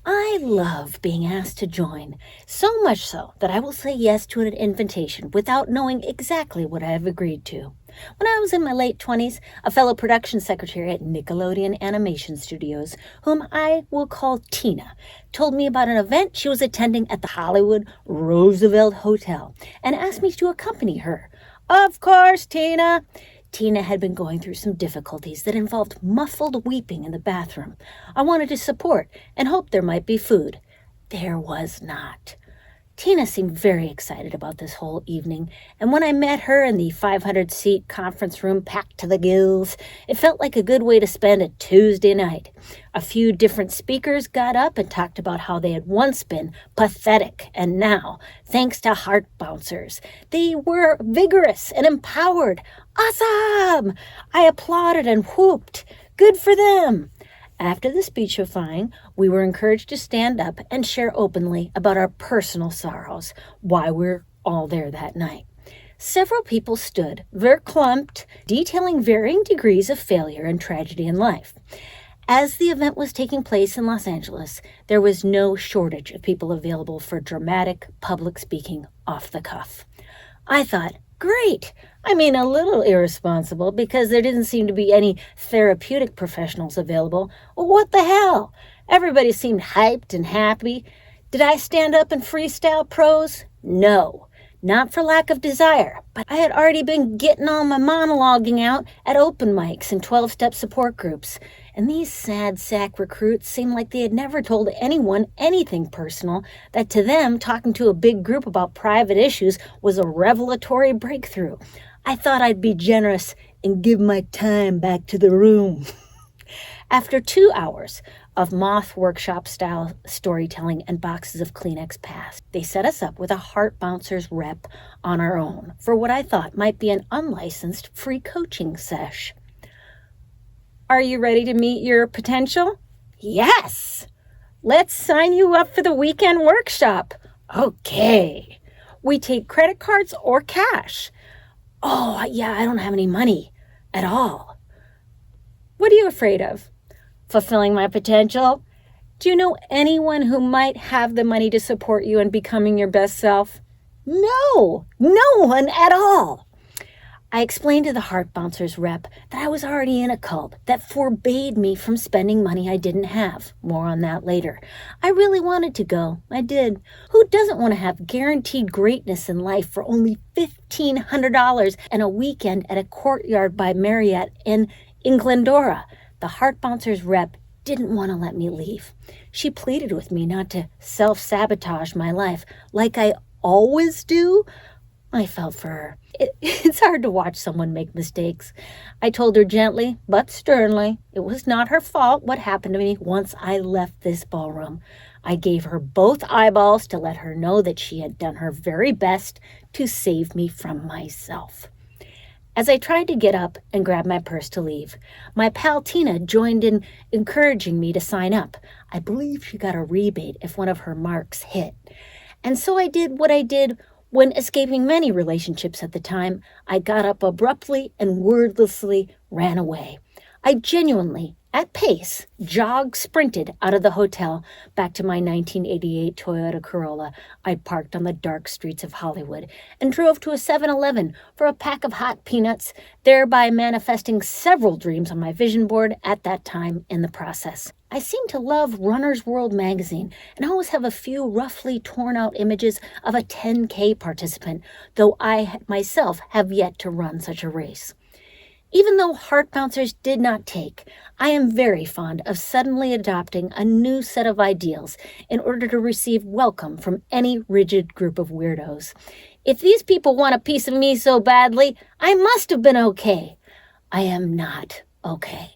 I love being asked to join, so much so that I will say yes to an invitation without knowing exactly what I have agreed to. When I was in my late 20s, a fellow production secretary at Nickelodeon Animation Studios, whom I will call Tina, told me about an event she was attending at the Hollywood Roosevelt Hotel and asked me to accompany her. Of course, Tina! Tina had been going through some difficulties that involved muffled weeping in the bathroom. I wanted to support and hoped there might be food. There was not. Tina seemed very excited about this whole evening, and when I met her in the 500-seat conference room packed to the gills, it felt like a good way to spend a Tuesday night. A few different speakers got up and talked about how they had once been pathetic, and now, thanks to heart bouncers, they were vigorous and empowered. Awesome! I applauded and whooped. Good for them! After the speechifying, we were encouraged to stand up and share openly about our personal sorrows, why we're all there that night. Several people stood, verklempt, detailing varying degrees of failure and tragedy in life. As the event was taking place in Los Angeles, there was no shortage of people available for dramatic public speaking off the cuff. I thought, great! I mean, a little irresponsible because there didn't seem to be any therapeutic professionals available. Well, what the hell? Everybody seemed hyped and happy. Did I stand up and freestyle prose? No, not for lack of desire, but I had already been getting all my monologuing out at open mics and 12-step support groups. And these sad sack recruits seemed like they had never told anyone anything personal, that to them, talking to a big group about private issues was a revelatory breakthrough. I thought I'd be generous and give my time back to the room. After 2 hours of moth workshop-style storytelling and boxes of Kleenex passed, they set us up with a Heart Bouncers rep on our own for what I thought might be an unlicensed free coaching sesh. Are you ready to meet your potential? Yes! Let's sign you up for the weekend workshop. Okay. We take credit cards or cash. Oh, yeah, I don't have any money at all. What are you afraid of? Fulfilling my potential? Do you know anyone who might have the money to support you in becoming your best self? No one at all. I explained to the Heart Bouncers rep that I was already in a cult that forbade me from spending money I didn't have. More on that later. I really wanted to go. I did. Who doesn't want to have guaranteed greatness in life for only $1,500 and a weekend at a Courtyard by Marriott in Glendora? The Heart Bouncers rep didn't want to let me leave. She pleaded with me not to self-sabotage my life like I always do. I felt for her. It's hard to watch someone make mistakes. I told her gently, but sternly, it was not her fault what happened to me once I left this ballroom. I gave her both eyeballs to let her know that she had done her very best to save me from myself. As I tried to get up and grab my purse to leave, my pal Tina joined in, encouraging me to sign up. I believe she got a rebate if one of her marks hit. And so I did what I did when escaping many relationships at the time. I got up abruptly and wordlessly ran away. I genuinely, at pace, sprinted out of the hotel back to my 1988 Toyota Corolla I'd parked on the dark streets of Hollywood and drove to a 7-Eleven for a pack of hot peanuts, thereby manifesting several dreams on my vision board at that time in the process. I seem to love Runner's World magazine and always have a few roughly torn out images of a 10K participant, though I myself have yet to run such a race. Even though Heart Bouncers did not take, I am very fond of suddenly adopting a new set of ideals in order to receive welcome from any rigid group of weirdos. If these people want a piece of me so badly, I must have been okay. I am not okay.